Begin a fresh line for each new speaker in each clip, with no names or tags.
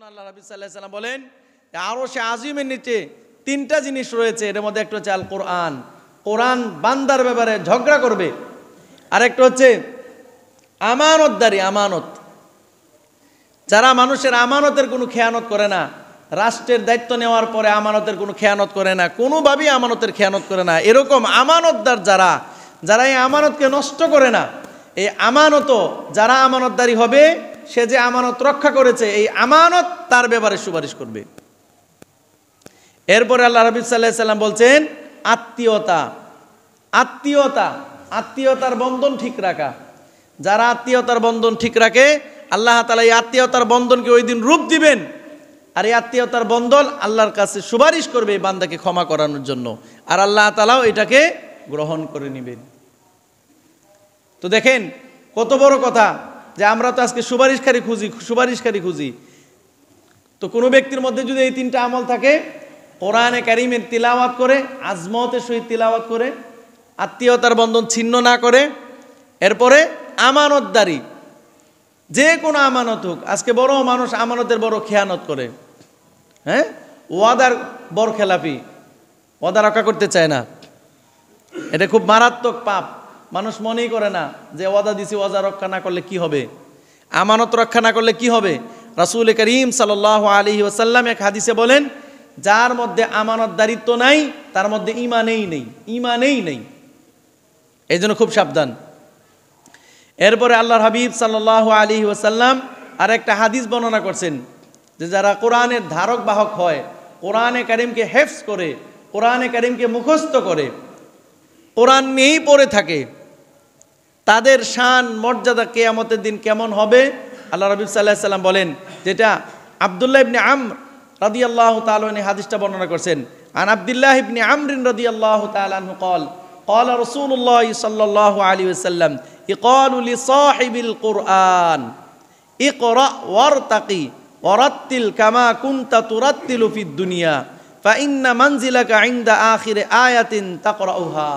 জন্য আল্লাহ রাব্বি সাল্লাল্লাহু আলাইহি ওয়াসাল্লাম বলেন আরশে আজিমের নিচে তিনটা জিনিস রয়েছে, এর মধ্যে একটা হচ্ছে আল কোরআন। কোরআন বান্দার ব্যাপারে ঝগড়া করবে। আর একটা হচ্ছে আমানতদারি, আমানত, যারা মানুষের আমানতের কোনো খেয়ানত করে না, রাষ্ট্রের দায়িত্ব নেওয়ার পরে আমানতের কোনো খেয়ানত করে না, কোনোভাবেই আমানতের খেয়ানত করে না, এরকম আমানতদার যারা, যারা এই আমানতকে নষ্ট করে না, এই আমানতও যারা আমানতদারি হবে, সে যে আমানত রক্ষা করেছে এই আমানত তার ব্যাপারে সুপারিশ করবে। এরপরে আল্লাহ রাব্বি সাল্লাল্লাহু আলাইহি ওয়াসাল্লাম বলছেন আত্মীয়তা, আত্মীয়তা, আত্মীয়তার বন্ধন ঠিক রাখা। যারা আত্মীয়তার বন্ধন ঠিক রাখে আল্লাহ তাআলা এই আত্মীয়তার বন্ধনকে ওই দিন রূপ দিবেন, আর এই আত্মীয়তার বন্ধন আল্লাহর কাছে সুপারিশ করবে এই বান্দাকে ক্ষমা করানোর জন্য, আর আল্লাহ তাআলাও এটাকে গ্রহণ করে নেবেন। তো দেখেন কত বড় কথা যে আমরা তো আজকে সুপারিশকারী খুঁজি। তো কোনো ব্যক্তির মধ্যে যদি এই তিনটা আমল থাকে, কোরআনে কারীমের তিলাওয়াত করে, আজমতের সহিত তিলাওয়াত করে, আত্মীয়তার বন্ধন ছিন্ন না করে, এরপরে আমানতদারি, যে কোনো আমানত হোক। আজকে বড় মানুষ আমানতের বড় খেয়ানত করে, হ্যাঁ, ওয়াদার বড় খেলাপি, ওয়াদা রক্ষা করতে চায় না। এটা খুব মারাত্মক পাপ। মানুষ মনেই করে না যে ওয়াদা দিছি, ওয়াদা রক্ষা না করলে কি হবে, আমানত রক্ষা না করলে কি হবে। রাসূল করিম সাল্লাল্লাহু আলাইহি ওয়াসাল্লাম এক হাদিসে বলেন, যার মধ্যে আমানতদারিত্ব নাই তার মধ্যে ঈমানই নেই, ঈমানই নেই। এই জন্য খুব সাবধান। এরপরে আল্লাহর হাবিব সাল্লাল্লাহু আলাইহি ওয়াসাল্লাম আর একটা হাদিস বর্ণনা করছেন যে যারা কোরআনের ধারক বাহক হয়, কোরআনে কারীমকে হেফজ করে, কোরআনে কারীমকে মুখস্থ করে, কোরআন নিয়েই পড়ে থাকে, তাদের শান মর্যাদা কিয়ামতের দিন কেমন হবে আল্লাহ রাব্বি সাল্লাল্লাহু আলাইহি ওয়াসাল্লাম বলেন, যেটা আব্দুল্লাহ ইবনে আমর রাদিয়াল্লাহু তাআলা আনহু হাদিসটা বর্ণনা করছেন। আন আব্দুল্লাহ ইবনে আমর রাদিয়াল্লাহু তাআলা আনহু قال قال رسول الله صلى الله عليه وسلم يقال لصاحب القرآن اقرأ وارتقي ورتل كما كنت ترتل في الدنيا فإن منزلك عند آخر آية تقرأها।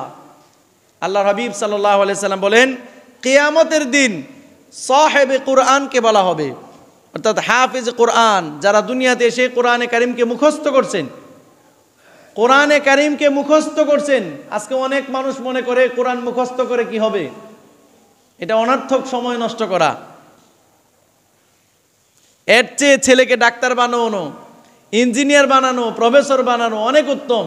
আল্লাহর হাবিব সাল্লাল্লাহু আলাইহি ওয়াসাল্লাম বলেন, কিয়ামতের দিন সাহেবে কোরআনকে বলা হবে, অর্থাৎ হাফিজ কোরআন, যারা দুনিয়াতে এসে কোরআনে কারীমকে মুখস্থ করছেন, কোরআনে কারীমকে মুখস্থ করছেন। আজকে অনেক মানুষ মনে করে কোরআন মুখস্থ করে কি হবে, এটা অনর্থক সময় নষ্ট করা। এর চেয়ে ছেলেকে ডাক্তার বানানো, ইঞ্জিনিয়ার বানানো, প্রফেসর বানানো অনেক উত্তম।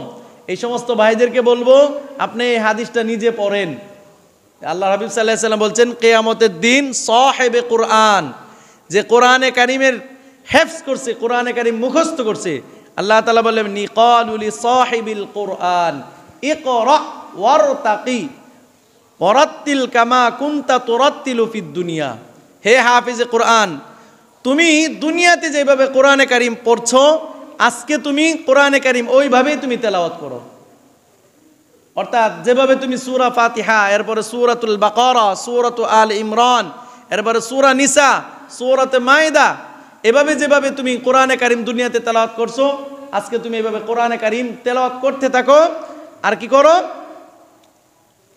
এই সমস্ত ভাইদেরকে বলবো, আপনি এই হাদিসটা নিজে পড়েন। আল্লাহ হাবিব সাল্লাল্লাহু আলাইহি ওয়াসাল্লাম বলছেন, কিয়ামতের দিন সাহেবে কোরআন, যে কোরআনে কারীমের হেফজ করছে, কোরআনে কারীম মুখস্থ করছে, আল্লাহ তাআলা বললেন নিকালু লিসাহিবিল কোরআন ইকরা ওয়ারতাকি ওয়ারাত্তিল কামা কুনতা তুরাত্তিলু ফিদ দুনিয়া। হে হাফিজে কোরআন, তুমি দুনিয়াতে যেভাবে কোরআনে কারীম পড়ছো, আজকে তুমি কোরআনে কারীম ওইভাবেই তুমি তেলাওয়াত করো। অর্থাৎ যেভাবে তুমি সূরা ফাতিহা, এরপরে সূরাতুল বাকারা, সূরাতু আল ইমরান, এরপরে সূরা নিসা, সূরাতে মাইদা, এভাবে যেভাবে তুমি কোরআনে কারীম দুনিয়াতে তেলাওয়াত করছো, আজকে তুমি এভাবে কোরআনে কারীম তেলাওয়াত করতে থাকো। আর কি করো,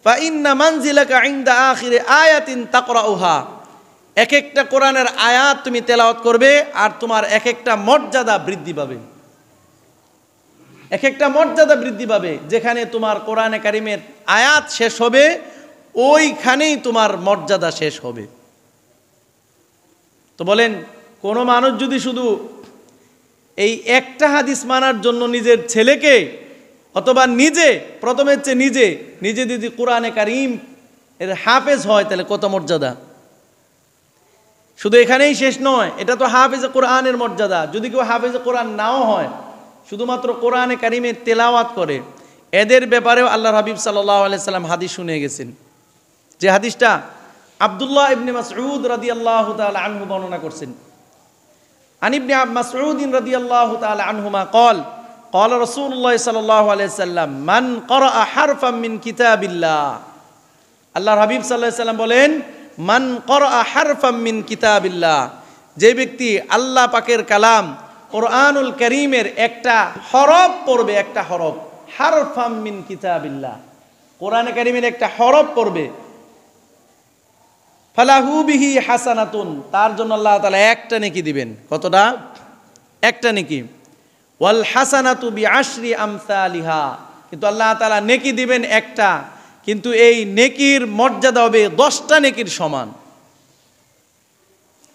ফা ইন্না মানজিলাকা ইনদা আখিরি আয়াতিন তাকরাউহা, এক একটা কোরআনের আয়াত তুমি তেলাওয়াত করবে, আর তোমার এক একটা মর্যাদা বৃদ্ধি পাবে, এক একটা মর্যাদা বৃদ্ধি পাবে। যেখানে তোমার কোরআনে কারীমের আয়াত শেষ হবে, ওইখানেই তোমার মর্যাদা শেষ হবে। তো বলেন, কোনো মানুষ যদি শুধু এই একটা হাদিস মানার জন্য নিজের ছেলেকে অথবা নিজে, প্রথমে হচ্ছে নিজে যদি কোরআনে কারীম এর হাফেজ হয়, তাহলে কত মর্যাদা। শুধু এখানেই শেষ নয়, এটা তো হাফেজে কোরআনের মর্যাদা। যদি কেউ হাফেজে কোরআন নাও হয়, শুধুমাত্র কোরআনে কারীমের তেলাওয়াত করে, এদের ব্যাপারেও আল্লাহর হাবিব সাল্লাল্লাহু আলাইহি সাল্লাম হাদিস শুনে গেছেন। যে হাদিসটা আব্দুল্লাহ ইবনে মাসউদ রাদিয়াল্লাহু তাআলা আনহু বর্ণনা করছেন। আন ইবনে মাসউদ রাদিয়াল্লাহু তাআলা আনহুমা قال قال رسول الله صلى الله عليه وسلم من قرأ حرفا من كتاب الله। আল্লাহর হাবিব সাল্লাল্লাহু আলাইহি সাল্লাম বলেন, মান ক্বরাআ হারফাম মিন কিতাবিল্লাহ, যে ব্যক্তি আল্লাহ পাকের কালাম কোরআনুল কারীমের একটা হরফ পড়বে, একটা হরফ, হারফাম মিন কিতাবিল্লাহ, কোরআনে কারীমের একটা হরফ পড়বে, ফালাহু বিহি হাসানাতুন, তার জন্য আল্লাহ তাআলা একটা নেকি দিবেন। কতটা? একটা নেকি। ওয়াল হাসানাতু বিআশরি আমসালিহা, কিন্তু আল্লাহ তাআলা নেকি দিবেন একটা, কিন্তু এই নেকির মর্যাদা হবে 10টা নেকির সমান।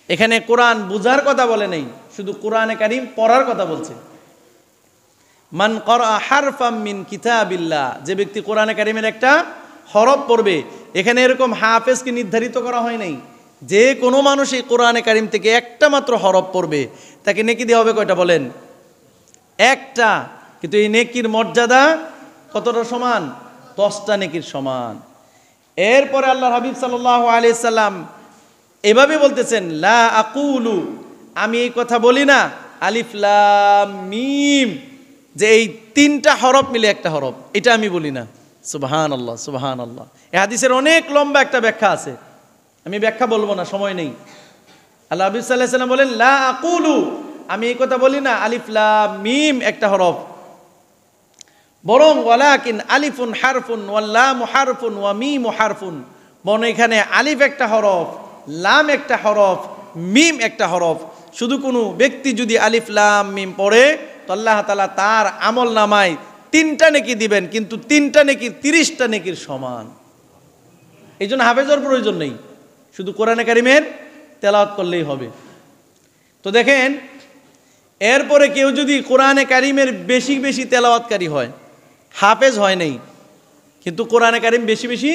এখানে কোরআন বুঝার কথা বলে নেই, শুধু কোরআনে কারীম পড়ার কথা বলছে। মান ক্বারা হারফাম মিন কিতাবিল্লাহ, যে ব্যক্তি কোরআনে কারীমের একটা হরফ পড়বে, এখানে এরকম হাফেজকে নির্ধারিত করা হয় নাই, যে কোনো মানুষ এই কোরআনে কারীম থেকে একটা মাত্র হরফ পড়বে তাকে নেকি দেওয়া হবে কয়টা বলেন? একটা। কিন্তু এই নেকির মর্যাদা কতটা সমান? 10টা নেকির সমান। এরপরে আল্লাহর হাবিব সাল্লাল্লাহু আলাইহি সাল্লাম এভাবে বলতেছেন, লা আকুলু, আমি এই কথা বলি না, আলিফ লাম মিম, যে এই 3টা হরফ মিলে একটা হরফ, এটা আমি বলি না। সুবহানাল্লাহ, সুবহানাল্লাহ। এই হাদিসের অনেক লম্বা একটা ব্যাখ্যা আছে, আমি ব্যাখ্যা বলবো না, সময় নেই। আল্লাহ হাবিব সাল্লাল্লাহু আলাইহি সাল্লাম বলেন, লা আকুলু, আমি এই কথা বলি না আলিফ লাম মিম একটা হরফ, বরং ওয়ালাকিন আলিফুন হারফুন ওয়াল লাম হারফুন ওয়া মিম হারফুন, বরং এখানে আলিফ একটা হরফ, লাম একটা হরফ, মিম একটা হরফ। শুধু কোনো ব্যক্তি যদি আলিফ লাম মিম পড়ে তো আল্লাহ তাআলা তার আমল নামায় 3টা নেকি দিবেন, কিন্তু 3টা নেকি 30টা নেকির সমান। এই জন্য হাফেজের প্রয়োজন নেই, শুধু কোরআনে কারীমের তেলাওয়াত করলেই হবে। তো দেখেন, এরপরে কেউ যদি কোরআনে কারীমের বেশি বেশি তেলাওয়াতকারী হয়, হাফেজ হয় নাই কিন্তু কোরআনে কারীম বেশি বেশি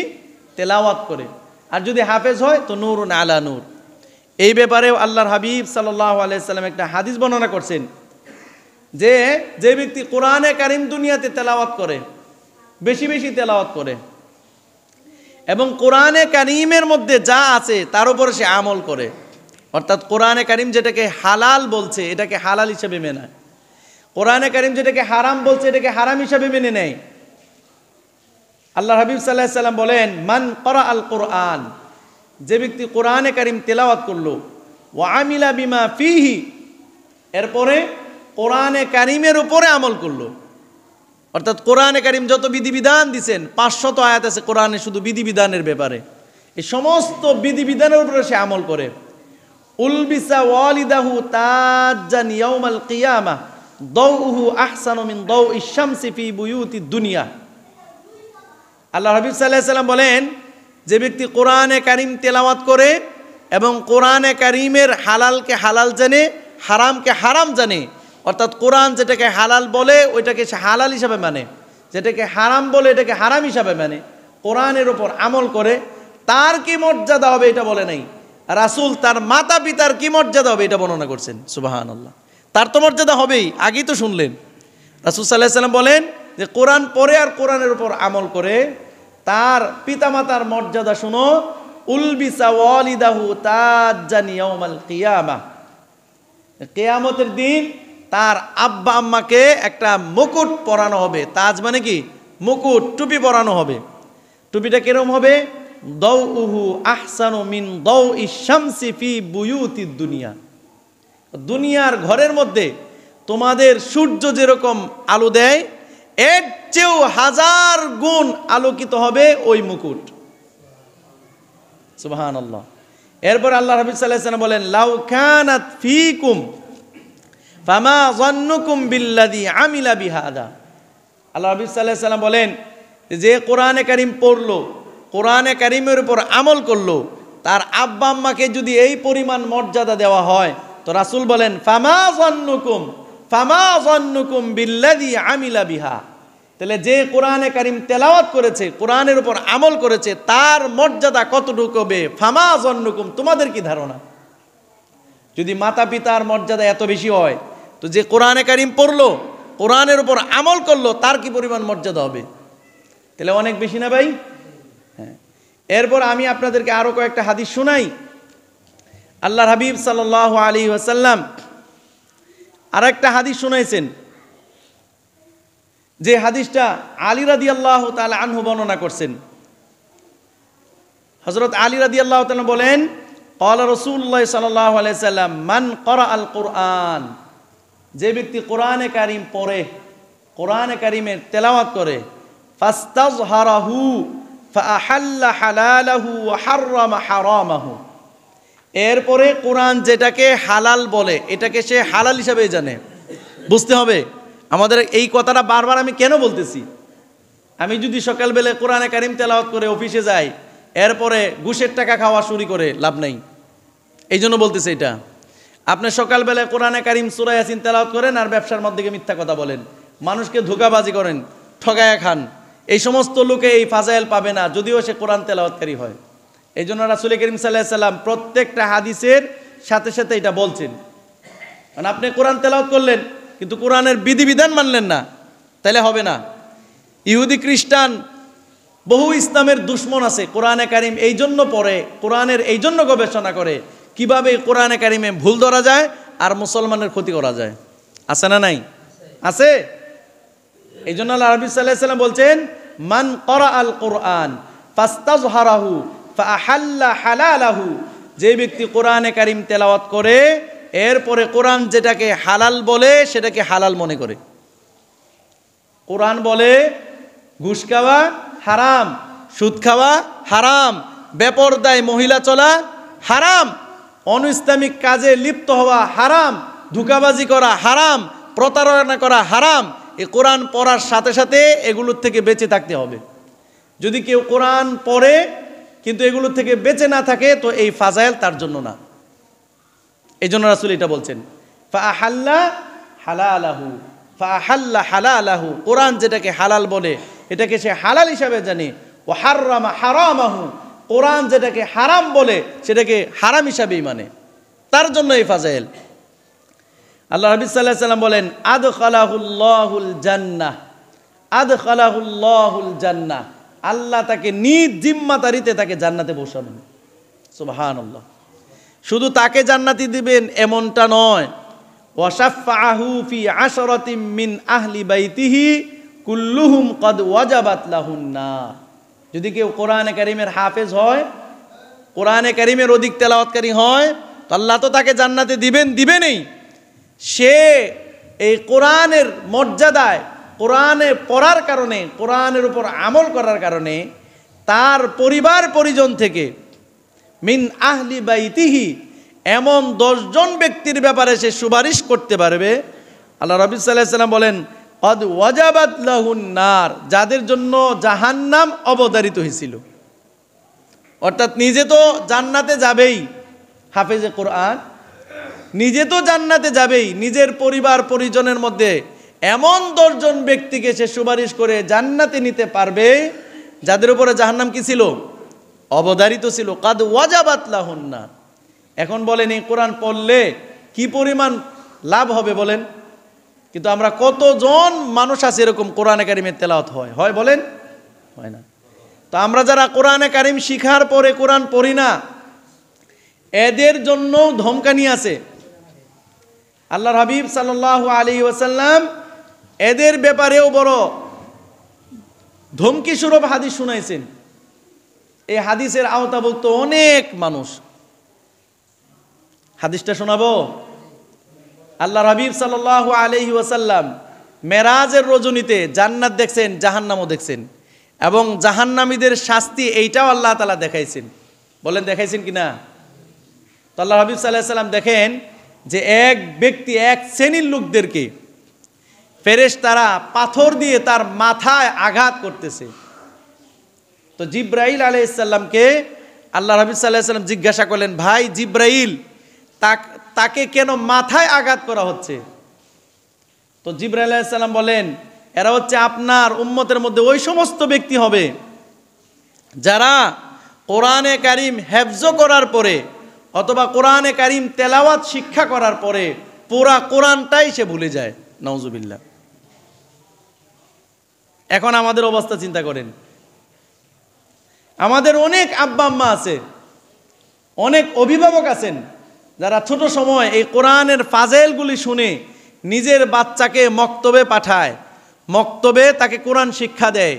তেলাওয়াত করে, আর যদি হাফেজ হয় তো নূরুন আলা নূর। এই ব্যাপারেও আল্লাহর হাবিব সাল্লাল্লাহু আলাইহি সাল্লাম একটা হাদিস বর্ণনা করছেন, যে যে ব্যক্তি কোরআনে কারীম দুনিয়াতে তেলাওয়াত করে, বেশি বেশি তেলাওয়াত করে, এবং কোরআনে কারীমের মধ্যে যা আছে তার উপরে সে আমল করে, অর্থাৎ কোরআনে কারীম যেটাকে হালাল বলছে এটাকে হালাল হিসেবে মেনে নেয়, কোরআনে কারীম যেটাকে হারাম বলছে এটাকে হারাম হিসেবে মেনে নেয়। আল্লাহর হাবিব সাল্লাল্লাহু আলাইহি সাল্লাম বলেন, মান ক্বারা আল কোরআন, যে ব্যক্তি কোরআনে কারীম তেলাওয়াত করলো, ওয়া আমিলা বিমা ফিহি, এরপরে কোরআনে কারীমের উপরে আমল করলো, অর্থাৎ কোরআনে কারীম যত বিধিবিধান দিয়েছেন, 500 আয়াত আছে কোরআনে শুধু বিধিবিধানের ব্যাপারে, এই সমস্ত বিধিবিধানের উপরে সে আমল করে, উলবিসা ওয়ালিদাহু তাজ্জান ইয়াউমাল কিয়ামাহ দাউহু আহসানু মিন দাউইশ শামসি ফি বুয়ুতিদ দুনিয়া। আল্লাহ হাবিব সাল্লাল্লাহু আলাইহি সাল্লাম বলেন, যে ব্যক্তি কোরআনে কারীম তেলাওয়াত করে এবং কোরআনে কারীমের হালালকে হালাল জানে, হারামকে হারাম জানে, অর্থাৎ কোরআন যেটাকে হালাল বলে ওইটাকে সে হালাল হিসাবে মানে, যেটাকে হারাম বলে এটাকে হারাম হিসাবে মানে, কোরআনের উপর আমল করে, তার কি মর্যাদা হবে এটা বলে নাই। রাসূল তার মাতা পিতার কি মর্যাদা হবে এটা বর্ণনা করছেন। সুবহানাল্লাহ, তার তো মর্যাদা হবেই, আগেই তো শুনলেন। রাসূল সাল্লাল্লাহু আলাইহি সাল্লাম বলেন যে কোরআন পড়ে আর কোরআনের উপর আমল করে তার পিতামাতার মর্যাদা শুনো, উলবিসা ওয়ালিদাহু তাজ্জান ইয়াউমাল কিয়ামাহ, কিয়ামতের দিন তার আব্বা আম্মাকে একটা মুকুট পরানো হবে। তাজ মানে কি? মুকুট, টুপি পরানো হবে। টুপিটা কিরকম হবে? দাউহু আহসানু মিন দাউইশ শামসি ফি বুয়ুতিদ দুনিয়া, দুনিয়ার ঘরের মধ্যে তোমাদের সূর্য যেরকম আলো দেয় এর চেয়েও 1000 গুণ আলোকিত হবে ওই মুকুট। সুবহানাল্লাহ। এরপর আল্লাহ রাব্বুল সাল্লাল্লাহু আলাইহি ওয়াসাল্লাম বলেন, লাউ কানাত ফীকুম ফামা যান্নুকুম বিল্লাযী আমিলা বিহাদা। আল্লাহ রাব্বুল সাল্লাল্লাহু আলাইহি ওয়াসাল্লাম বলেন, যে কোরআনে কারীম পড়লো, কোরআনে কারীমের উপর আমল করলো, তার আব্বা আম্মাকে যদি এই পরিমাণ মর্যাদা দেওয়া হয়, তো রাসূল বলেন, ফামা যান্নুকুম বিল্লাযী আমিলা বিহা, তাহলে যে কোরআনে কারীম তেলাওয়াত করেছে, কোরআনের উপর আমল করেছে, তার মর্যাদা কতটুকু হবে? ফামা যান্নুকুম, তোমাদের কি ধারণা? যদি মাতা পিতার মর্যাদা এত বেশি হয়, তো যে কোরআনে কারীম পড়লো, কোরআনের উপর আমল করলো, তার কি পরিমাণ মর্যাদা হবে? তাহলে অনেক বেশি না ভাই? হ্যাঁ। এরপর আমি আপনাদেরকে আরো কয়েকটা হাদিস শোনাই। আল্লাহর হাবিব সাল্লাল্লাহু আলাইহি ওয়াসাল্লাম আরেকটা হাদিস শোনাইছেন, যে হাদিসটা আলী রাদিয়াল্লাহু তাআলা আনহু বর্ণনা করছেন। হযরত আলী রাদিয়াল্লাহু তাআলা বলেন, ক্বালা রাসূলুল্লাহ সাল্লাল্লাহু আলাইহি ওয়াসাল্লাম, মান ক্বারা আল কুরআন, যে ব্যক্তি কোরআনে কারীম পড়ে, কোরআনে কারীমের তেলাওয়াত করে, ফাস্তাযহারাহু ফাআহাল্লা হালালাহু ওয়া হাররামা হারামাহু, এরপরে কোরআন যেটাকে হালাল বলে এটাকে সে হালাল হিসাবে জানে। বুঝতে হবে আমাদের এই কথাটা বারবার আমি কেন বলতেছি। আমি যদি সকালবেলা কোরআনে কারিম তেলাওয়াত করে অফিসে যাই, এরপরে ঘুষের টাকা খাওয়া শুরু করে লাভ নাই। এই জন্য বলতেছি এটা। আপনি সকালবেলায় কোরআনে কারিম সূরা ইয়াসিন তেলাওয়াত করেন আর ব্যবসার মধ্যে গিয়ে মিথ্যা কথা বলেন, মানুষকে ধোঁকাবাজি করেন, ঠগায়া খান, এই সমস্ত লোকে এই ফাজাইল পাবে না যদিও সে কোরআন তেলাওয়াতকারী হয়। এই জন্য রাসূল করিম সাল্লাল্লাহু আলাইহি সাল্লাম প্রত্যেকটা হাদিসের সাথে সাথে এটা বলছেন। কারণ আপনি কোরআন তেলাওয়াত করলেন কিন্তু কোরআনের বিধিবিধান মানলেন না, তাহলে হবে না। ইহুদি খ্রিস্টান বহু ইসলামের দুশ্মন আছে, কোরআনে কারিম এই জন্য পড়ে, কোরআনের এই জন্য গবেষণা করে কিভাবে কোরআনে কারিমে ভুল ধরা যায় আর মুসলমানের ক্ষতি করা যায়। আছে না নাই? আছে। এই জন্য আল্লাহ নবী সাল্লাল্লাহু আলাইহি ওয়াসাল্লাম বলছেন, মান ক্বারা আল কোরআন ফাস্তাযহারাহু ফাআহাল্লা হালালাহু, যে ব্যক্তি কোরআনে কারিম তেলাওয়াত করে এরপরে কোরআন যেটাকে হালাল বলে সেটাকে হালাল মনে করে। কোরআন বলে ঘুষ খাওয়া হারাম, সুদ খাওয়া হারাম, বেপরদায় মহিলা চলা হারাম, অনইসলামিক কাজে লিপ্ত হওয়া হারাম, ধোঁকাবাজি করা হারাম, প্রতারণা করা হারাম। এই কোরআন পড়ার সাথে সাথে এগুলোর থেকে বেঁচে থাকতে হবে। যদি কেউ কোরআন পড়ে কিন্তু এগুলোর থেকে বেঁচে না থাকে তো এই ফাজাইল তার জন্য না। এই জন্য রাসূল এটা বলছেন, ফাআহাল্লা হালালাহু, ফাআহাল্লা হালালাহু, কোরআন যেটাকে হালাল বলে এটাকে সে হালাল হিসাবে জানে। ওয়া হাররামা হারামাহু, কোরআন যেটাকে হারাম বলে সেটাকে হারাম হিসাবেই মানে, তার জন্য এই ফাজাইল। আল্লাহ নবী সাল্লাল্লাহু আলাইহি সাল্লাম বলেন, আদখালাহুল্লাহুল জান্নাহ, আদখালাহুল্লাহুল জান্নাহ, আল্লাহ তাকে নিজ জিম্মাদারিতে তাকে জান্নাতে বসাবেন। সুবহানাল্লাহ। শুধু তাকে জান্নাতি দিবেন এমনটা নয়, ওয়াশাফাহু ফি আশরাতিম মিন আহলি বাইতিহি কুল্লুহুম ক্বাদ ওয়াজাবাত লাহুন নার। যদি কেউ কোরআনে কারিমের হাফেজ হয়, কোরআনে কারিমের অধিক তেলাওয়াতকারী হয় তো আল্লাহ তো তাকে জান্নাতে দিবেনই। সে এই কোরআনের মর্যাদায়, কোরআনে পড়ার কারণে, কোরআনের উপর আমল করার কারণে তার পরিবার পরিজন থেকে মিন আহলি বাইতিহি এমন 10 জন ব্যক্তির ব্যাপারে সে সুপারিশ করতে পারবে। আল্লাহ রাব্বি সাল্লাল্লাহু আলাইহি ওয়াসাল্লাম বলেন, ক্বাদ ওয়াজাবাত লাহুন নার, যাদের জন্য জাহান্নাম অবধারিত হয়েছিল। অর্থাৎ নিজে তো জান্নাতে যাবেই হাফেজে কোরআন, নিজে তো জান্নাতে যাবেই, নিজের পরিবার পরিজনের মধ্যে এমন 10 জন ব্যক্তিকে সে সুপারিশ করে জান্নাতে নিতে পারবে যাদের উপরে জাহান্নাম কি ছিল? অবধারিত ছিল। ক্বাদ ওয়াজাবাত লাহুন নার। এখন বলেন এই কোরআন পড়লে কি পরিমাণ লাভ হবে বলেন? কিন্তু আমরা কতজন মানুষ আছে এরকম কোরআনে কারিমের তেলাওয়াত হয় বলেন? হয় না। তো আমরা যারা কোরআনে কারিম শিখার পরে কোরআন পড়ি না, এদের জন্য ধমকানি আছে। আল্লাহর হাবিব সাল্লাল্লাহু আলাইহি ওয়াসাল্লাম এদের ব্যাপারেও বড় ধমকি স্বরূপ হাদিস শুনাইছেন। এই হাদিসের আওতাভুক্ত অনেক মানুষ। হাদিসটা শোনাবো। আল্লাহর হাবিব সাল্লাল্লাহু আলাইহি ওয়াসাল্লাম মেরাজের রজনীতে জান্নাত দেখছেন, জাহান্নামও দেখছেন, এবং জাহান্নামীদের শাস্তি এইটাও আল্লাহ তাআলা দেখাইছেন। বলেন দেখাইছেন কিনা? তো আল্লাহর হাবিব সাল্লাল্লাহু আলাইহি ওয়াসাল্লাম দেখেন যে এক ব্যক্তি, এক শ্রেণীর লোকদেরকে ফেরেশতারা পাথর দিয়ে তার মাথায় আঘাত করতেছে। তো জিব্রাইল আলাইহিস সালামকে আল্লাহর হাবিব সাল্লাল্লাহু আলাইহি ওয়াসাল্লাম জিজ্ঞাসা করলেন, ভাই জিব্রাইল, তাকে কেন মাথায় আঘাত করা হচ্ছে? তো জিব্রাইল আলাইহিস সালাম বলেন, এরা হচ্ছে আপনার উম্মতের মধ্যে ওই সমস্ত ব্যক্তি হবে যারা কোরআনে কারিম হেফজ করার পরে অথবা কোরআনে কারিম তেলাওয়াত শিক্ষা করার পরে পুরা কোরআনটাই সে ভুলে যায়। নাউজুবিল্লাহ। এখন আমাদের অবস্থা চিন্তা করেন। আমাদের অনেক আব্বা আম্মা আছে, অনেক অভিভাবক আছেন যারা ছোট সময় এই কোরআনের ফাজাইলগুলি শুনে নিজের বাচ্চাকে মক্তবে পাঠায়, মক্তবে তাকে কোরআন শিক্ষা দেয়।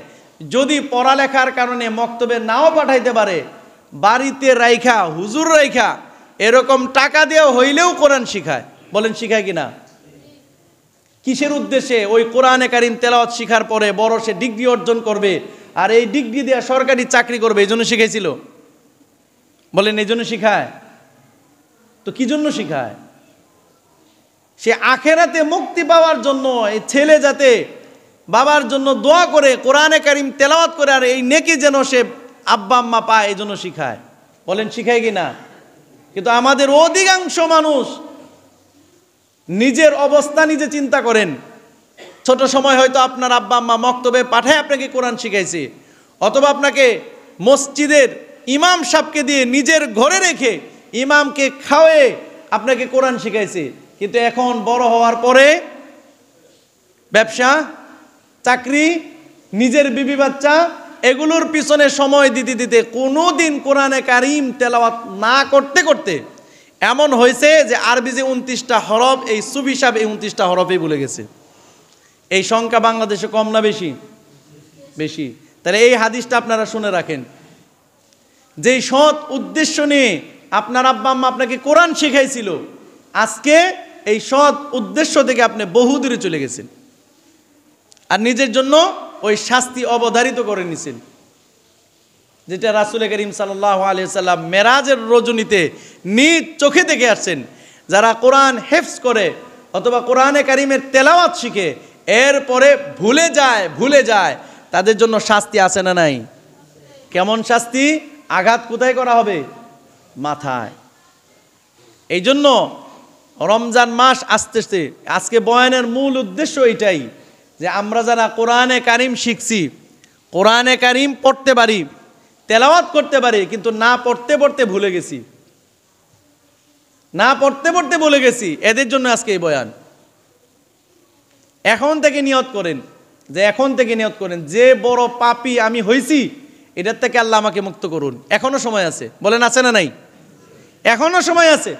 যদি পড়ালেখার কারণে মক্তবে নাও পাঠাইতে পারে, বাড়িতে রাইখা, হুজুর রাইখা, এরকম টাকা দেওয়া হইলেও কোরআন শিখায়। বলেন শিখায় কিনা? কিসের উদ্দেশ্যে? ওই কোরআনে কারিম তেলাওয়াত শিখার পরে বড় সে ডিগ্রি অর্জন করবে, আর এই ডিগ্রি দিয়ে সরকারি চাকরি করবে, এই জন্য শিখাইছিল। বলেন এই জন্য শিখায়? তো কি জন্য শিখায়? সে আখেরাতে মুক্তি পাওয়ার জন্য, এই ছেলে যাতে বাবার জন্য দোয়া করে, কোরআনে কারিম তেলাওয়াত করে, আর এই নেকি যেন সে আব্বা আম্মা পায়, এই জন্য শিখায়। বলেন শিখায় কি না? কিন্তু আমাদের অধিকাংশ মানুষ নিজের অবস্থা নিজে চিন্তা করেন। ছোট সময় হয়তো আপনার আব্বা আম্মা মক্তবে পাঠায় আপনাকে কোরআন শিখাইছে, অথবা আপনাকে মসজিদের ইমাম সাহেবকে দিয়ে নিজের ঘরে রেখে ইমামকে খাওয়ায়ে আপনাকে কোরআন শিখাইছে। কিন্তু এখন বড় হওয়ার পরে ব্যবসা, চাকরি, নিজের বিবি বাচ্চা, এগুলোর পিছনে সময় দিতে দিতে কোনো দিন কোরআনে কারিম তেলাওয়াত না করতে করতে এমন হয়েছে যে আরবি যে 29টা হরফ, এই সুফি সাহেব এই 29টা হরফই ভুলে গেছে। এই সংখ্যা বাংলাদেশে কম না বেশি? বেশি। তাহলে এই হাদিসটা আপনারা শুনে রাখেন, যেই সৎ উদ্দেশ্য নিয়ে আপনার আব্বা আম্মা আপনাকে কোরআন শিখাইছিল, আজকে এই সৎ উদ্দেশ্য থেকে আপনি বহু দূরে চলে গেছেন, আর নিজের জন্য ওই শাস্তি অবধারিত করে নিছেন, যেটা রাসূল করিম সাল্লাল্লাহু আলাইহি সাল্লাম মেরাজের রজনীতে নিজ চোখে দেখে আসছেন। যারা কোরআন হেফজ করে অথবা কোরআনে কারিমের তেলাওয়াত শিখে এরপরে ভুলে যায় তাদের জন্য শাস্তি আছে না নাই? কেমন শাস্তি? আঘাত কোথায় করা হবে? মাথায়। এই জন্য রমজান মাস আসতেছে, আজকে বয়ানের মূল উদ্দেশ্য এটাই যে আমরা যারা কোরআনে কারিম শিখছি, কোরআনে কারিম পড়তে পারি, তেলাওয়াত করতে পারি, কিন্তু না পড়তে পড়তে ভুলে গেছি, এদের জন্য আজকে এই বয়ান। এখন থেকে নিয়ত করেন যে বড় পাপী আমি হয়েছি, এটার থেকে আল্লাহ আমাকে মুক্ত করুন। এখনো সময় আছে। বলেন আছে না নাই? এখনো সময় আছে।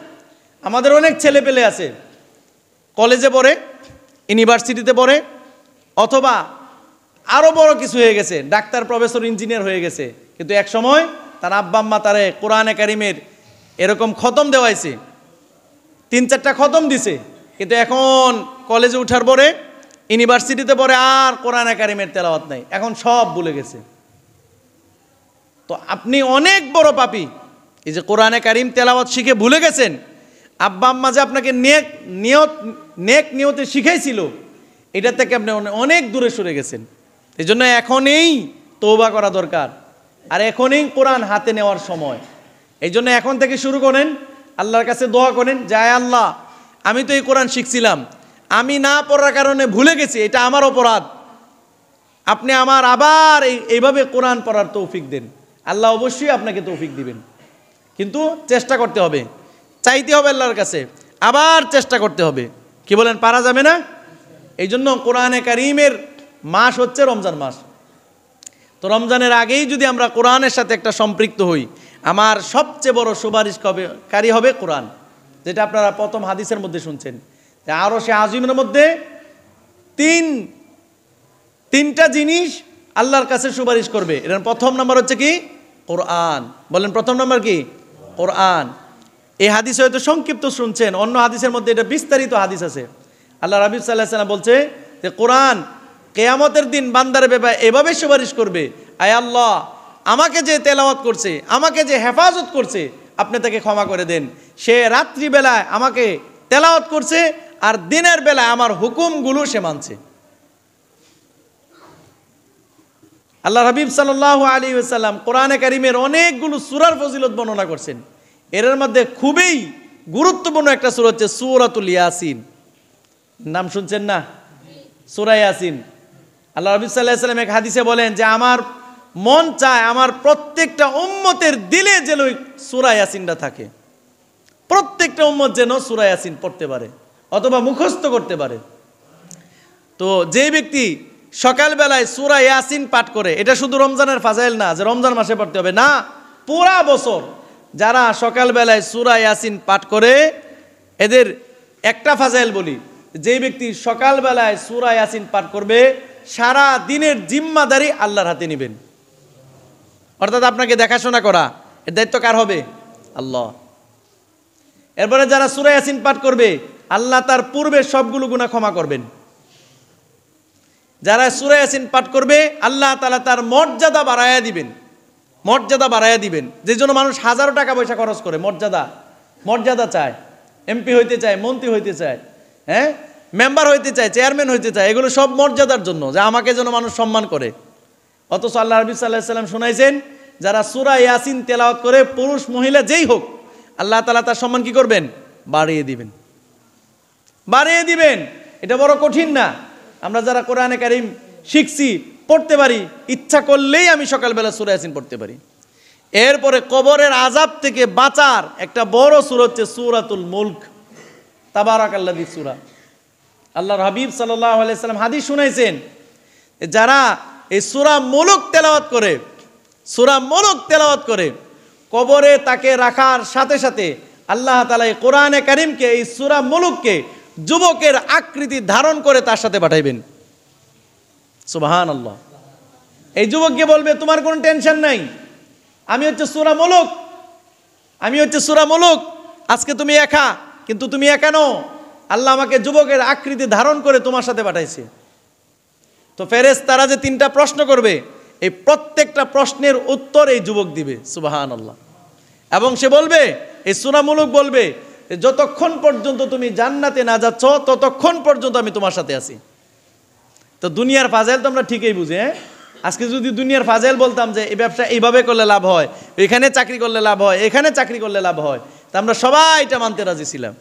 আমাদের অনেক ছেলে পেলে আছে, কলেজে পড়ে, ইউনিভার্সিটিতে পড়ে, অথবা আরো বড় কিছু হয়ে গেছে, ডাক্তার, প্রফেসর, ইঞ্জিনিয়ার হয়ে গেছে, কিন্তু এক সময় তার আব্বা আম্মা তারে কোরআনে কারিমের এরকম খতম দেওয়াইছে, 3-4টা খতম দিছে, কিন্তু এখন কলেজে উঠার পরে, ইউনিভার্সিটিতে পড়ে, আর কোরআনে কারিমের তেলাওয়াত নাই, এখন সব ভুলে গেছে। তো আপনি অনেক বড় পাপী, এই যে কোরআনে কারিম তেলাওয়াত শিখে ভুলে গেছেন। আব্বা আম্মা যে আপনাকে নেক নিয়তে শিখাইছিল, এটা থেকে আপনি অনেক দূরে সরে গেছেন। এই জন্য এখনই তওবা করা দরকার, আর এখনই কোরআন হাতে নেওয়ার সময়। এই জন্য এখন থেকে শুরু করেন, আল্লাহর কাছে দোয়া করেন যে আয় আল্লাহ, আমি তো এই কোরআন শিখছিলাম, আমি না পড়ার কারণে ভুলে গেছি, এটা আমার অপরাধ, আপনি আমার আবার এইভাবে কোরআন পড়ার তৌফিক দেন। আল্লাহ অবশ্যই আপনাকে তৌফিক দিবেন, কিন্তু চেষ্টা করতে হবে, চাইতে হবে আল্লাহর কাছে, আবার চেষ্টা করতে হবে। কি বলেন, পারা যাবে না? এই জন্য কোরআনে কারিমের মাস হচ্ছে রমজান মাস। তো রমজানের আগেই যদি আমরা কোরআনের সাথে একটা সম্পৃক্ত হই, আমার সবচেয়ে বড় সুপারিশকারী হবে কোরআন, যেটা আপনারা প্রথম হাদিসের মধ্যে শুনছেন, যে আরশে আজিমের মধ্যে তিনটা জিনিস আল্লাহর কাছে সুপারিশ করবে। এর প্রথম নাম্বার হচ্ছে কি? কোরআন। বলেন প্রথম নাম্বার কি? কোরআন। এই হাদিস হয়তো সংক্ষিপ্ত শুনছেন, অন্য হাদিসের মধ্যে এটা বিস্তারিত হাদিস আছে। আল্লাহ রাব্বুল সাল্লাল্লাহু আলাইহি ওয়াসাল্লাম বলছে যে কোরআন কিয়ামতের দিন বান্দার ব্যাপারে এভাবে সুপারিশ করবে, আয় আল্লাহ, আমাকে যে তেলাওয়াত করছে, আমাকে যে হেফাজত করছে, আপনি তাকে ক্ষমা করে দেন। সে রাত্রিবেলায় আমাকে তেলাওয়াত করছে, আর দিনের বেলায় আমার হুকুমগুলো সে মানছে। আল্লাহ হাবিব সাল্লাল্লাহু আলাইহি ওয়াসাল্লাম কোরআনে কারিমের অনেকগুলো সূরার ফজিলত বর্ণনা করছেন। এর মধ্যে খুবই গুরুত্বপূর্ণ একটা সূরা হচ্ছে সূরাতুল ইয়াসিন। নাম শুনছেন না? সূরা ইয়াসিন। আল্লাহ রাব্বুল সাল্লাল্লাহু আলাইহি ওয়াসাল্লাম এক হাদিসে বলেন যে আমার মন চায় আমার প্রত্যেকটা উম্মতের দিলে যেন সূরা ইয়াসিনটা থাকে, প্রত্যেকটা উম্মত যেন সূরা ইয়াসিন পড়তে পারে অথবা মুখস্থ করতে পারে। তো যে ব্যক্তি সকালবেলায় সূরা ইয়াসিন পাঠ করে, এটা শুধু রমজানের ফাজাইল না যে রমজান মাসে পড়তে হবে, না, পুরা বছর যারা সকালবেলায় সূরা ইয়াসিন পাঠ করে, এদের একটা ফাজাইল বলি, যে ব্যক্তি সকালবেলায় সূরা ইয়াসিন পাঠ করবে, সারা দিনের জিম্মাদারি আল্লাহর হাতে নেবেন। অর্থাৎ আপনাকে দেখাশোনা করা, এর দায়িত্ব কার হবে? আল্লাহ। এরপরে যারা সূরা ইয়াসিন পাঠ করবে, আল্লাহ তার পূর্বের সবগুলো গুনাহ ক্ষমা করবেন। যারা সূরা ইয়াসিন পাঠ করবে, আল্লাহ তাআলা তার মর্যাদা বাড়ায়া দিবেন, যে জন্য মানুষ হাজারো টাকা পয়সা খরচ করে, মর্যাদা, মর্যাদা চায়, এমপি হইতে চায়, মন্ত্রী হইতে চায়, হ্যাঁ, মেম্বার হইতে চায়, চেয়ারম্যান হইতে চায়, এগুলো সব মর্যাদার জন্য, যে আমাকে যেন মানুষ সম্মান করে। অথচ আল্লাহ নবী সাল্লাল্লাহু আলাইহি ওয়াসাল্লাম শুনাইছেন, যারা সূরা ইয়াসিন তেলাওয়াত করে, পুরুষ মহিলা যেই হোক, আল্লাহ তাআলা তার সম্মান কি করবেন? বাড়িয়ে দিবেন, বাড়িয়ে দিবেন। এটা বড় কঠিন না। আমরা যারা কোরআনে কারীম শিখছি, পড়তে পারি, ইচ্ছা করলেই আমি সকালবেলা সূরা ইয়াসিন পড়তে পারি। এরপরে কবরের আযাব থেকে বাঁচার একটা বড় সূরা হচ্ছে সূরাতুল মুলক, তাবারাকাল্লাযী সূরা। আল্লাহর হাবিব সাল্লাল্লাহু আলাইহি সাল্লাম হাদিস শুনাইছেন, যারা এই সূরা মুলক তেলাওয়াত করে, সূরা মুলক তেলাওয়াত করে, কবরে তাকে রাখার সাথে সাথে আল্লাহ তাআলা এই কোরআনে কারীমকে, এই সূরা মুলককে যুবকের আকৃতি ধারণ করে তার সাথে পাঠাইবেন। সুবহানাল্লাহ। এই যুবককে বলবে, তোমার কোনো টেনশন নাই, আমি হচ্ছে সূরা মুলক, আমি হচ্ছে সূরা মুলক, আজকে তুমি একা, কিন্তু তুমি একা নও, আল্লাহ আমাকে যুবকের আকৃতি ধারণ করে তোমার সাথে পাঠাইছে। তো ফেরেশতারা যে 3টা প্রশ্ন করবে, এই প্রত্যেকটা প্রশ্নের উত্তর এই যুবক দিবে। সুবহানাল্লাহ। এবং সে বলবে, এই সূরা মুলক বলবে, যতক্ষণ পর্যন্ত তুমি জান্নাতে না যাচ্ছ ততক্ষণ পর্যন্ত আমি তোমার সাথে আছি। তো দুনিয়ার ফাজাইল তো আমরা ঠিকই বুঝি, হ্যাঁ। আজকে যদি দুনিয়ার ফাজাইল বলতাম যে এই ব্যবসা এইভাবে করলে লাভ হয়, এখানে চাকরি করলে লাভ হয়, এখানে চাকরি করলে লাভ হয়, তা আমরা সবাই এটা মানতে রাজি ছিলাম।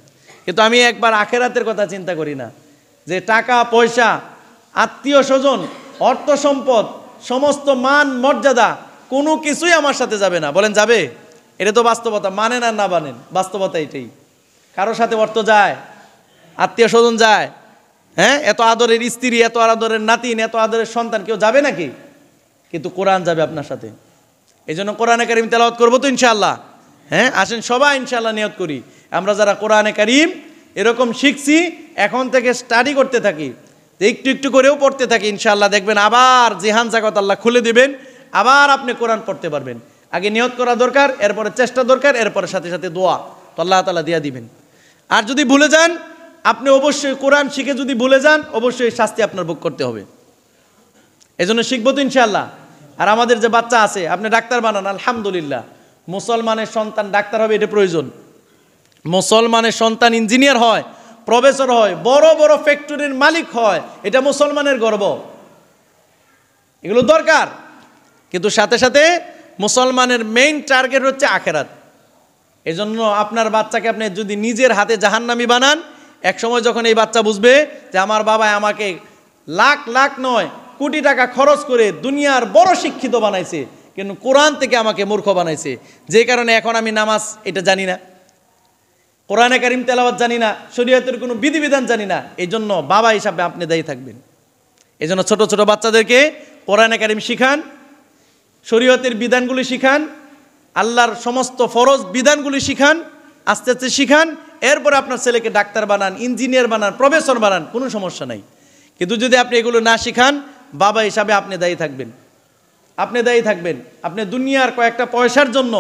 কিন্তু আমি একবার আখেরাতের কথা চিন্তা করি না, যে টাকা পয়সা, আত্মীয় স্বজন, অর্থ সম্পদ, সমস্ত মান মর্যাদা কোনো কিছুই আমার সাথে যাবে না। বলেন যাবে? এটা তো বাস্তবতা, মানেন আর না মানেন, বাস্তবতা এটাই। কারোর সাথে অর্থ যায়, আত্মীয় স্বজন যায়, হ্যাঁ, এত আদরের স্ত্রী, এত আদরের নাতিন, এত আদরের সন্তান, কেউ যাবে নাকি? কিন্তু কোরআন যাবে আপনার সাথে। এই জন্য কোরআনে কারীম তেলাওয়াত করবো তো ইনশাআল্লাহ। হ্যাঁ, আসেন সবাই ইনশাআল্লাহ নিয়ত করি, আমরা যারা কোরআনে কারীম এরকম শিখছি, এখন থেকে স্টাডি করতে থাকি, একটু একটু করেও পড়তে থাকি, ইনশাআল্লাহ দেখবেন আবার জিহান জাগত আল্লাহ খুলে দিবেন, আবার আপনি কোরআন পড়তে পারবেন। আগে নিয়ত করা দরকার, এরপরে চেষ্টা দরকার, এরপরে সাথে সাথে দোয়া, তো আল্লাহ তাআলা দিয়া দিবেন। আর যদি ভুলে যান, আপনি অবশ্যই কোরআন শিখে যদি ভুলে যান, অবশ্যই শাস্তি আপনার ভোগ করতে হবে। এই জন্য শিখবো তো ইনশাআল্লাহ। আর আমাদের যে বাচ্চা আছে, আপনি ডাক্তার বানান, আলহামদুলিল্লাহ, মুসলমানের সন্তান ডাক্তার হবে, এটা প্রয়োজন। মুসলমানের সন্তান ইঞ্জিনিয়ার হয়, প্রফেসর হয়, বড় বড় ফ্যাক্টরির মালিক হয়, এটা মুসলমানের গর্ব, এগুলো দরকার। কিন্তু সাথে সাথে মুসলমানের মেইন টার্গেট হচ্ছে আখেরাত। এজন্য আপনার বাচ্চাকে আপনি যদি নিজের হাতে জাহান্নামী বানান, এক সময় যখন এই বাচ্চা বুঝবে যে আমার বাবা আমাকে লাখ লাখ নয় কোটি টাকা খরচ করে দুনিয়ার বড় শিক্ষিত বানাইছে, কিন্তু কোরআন থেকে আমাকে মূর্খ বানাইছে, যে কারণে এখন আমি নামাজ এটা জানি না, কোরআনে কারীম তেলাওয়াত জানি না, শরীয়তের কোনো বিধিবিধান জানি না, এই জন্য বাবা হিসাবে আপনি দায়ী থাকবেন। এই জন্য ছোটো ছোটো বাচ্চাদেরকে কোরআনে কারীম শিখান, শরীয়তের বিধানগুলি শিখান, আল্লাহর সমস্ত ফরজ বিধানগুলি শিখান, আস্তে আস্তে শিখান। এরপরে আপনার ছেলেকে ডাক্তার বানান, ইঞ্জিনিয়ার বানান, প্রফেসর বানান, কোনো সমস্যা নাই। কিন্তু যদি আপনি এগুলো না শিখান, বাবা হিসাবে আপনি দায়ী থাকবেন, আপনি দায়ী থাকবেন। আপনি দুনিয়ার কয়েকটা পয়সার জন্য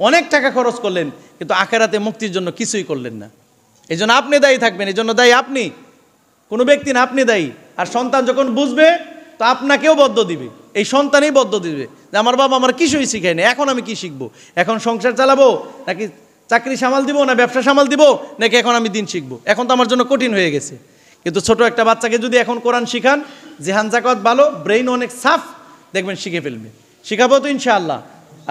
অনেক টাকা খরচ করলেন, কিন্তু আখেরাতে মুক্তির জন্য কিছুই করলেন না। এই জন্য আপনি দায়ী থাকবেন, এই জন্য দায়ী আপনি, কোনো ব্যক্তি না, আপনি দায়ী। আর সন্তান যখন বুঝবে, তো আপনাকেও বদ্ধ দিবে, এই সন্তানই বদ্ধ দিবে যে আমার বাবা আমার কিছুই শিখায়নি, এখন আমি কি শিখবো? এখন সংসার চালাবো, নাকি চাকরি সামাল দিব, না ব্যবসা সামাল দিব, নাকি এখন আমি দিন শিখবো? এখন তো আমার জন্য কঠিন হয়ে গেছে। কিন্তু ছোট একটা বাচ্চাকে যদি এখন কোরআন শিখান, জিহান জাকাত ভালো, ব্রেইন অনেক সাফ, দেখবেন শিখে ফেলবে। শিখাবো তো ইনশাআল্লাহ।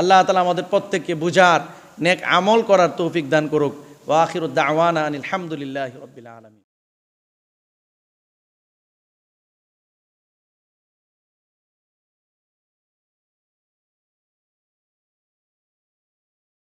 আল্লাহ তাআলা আমাদের প্রত্যেককে বুঝার, নেক আমল করার তৌফিক দান করুক। ওয়া আখিরু দাওয়ানা আনিল হামদুলিল্লাহি রাব্বিল আলামিন।